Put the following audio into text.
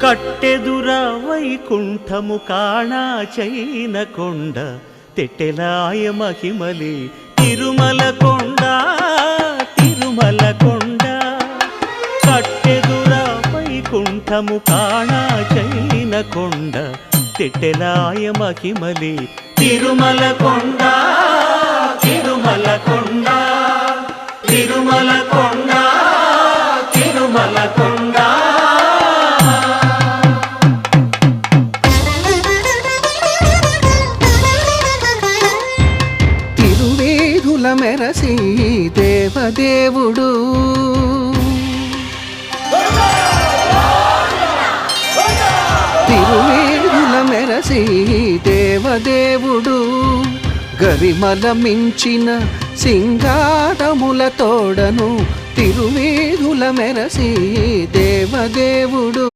కట్టెదుర వైకుంఠము కాణా చైన కొండ తెట్టెలాయ మహిమలి తిరుమల కొండ తిరుమల కొండ కట్టెదుర వైకుంఠము కాణా చైన కొండ తెట్టెలాయ మహిమలి తిరుమల కొండ తిరుమల కొండ తిరుమల కొండ తిరుమల కొండ తిరువేధుల మెరసి దేవదేవుడు తిరువేధుల మెరసి దేవదేవుడు గరిమల మించిన సింగారముల తోడను తిరువేధుల మెరసి దేవదేవుడు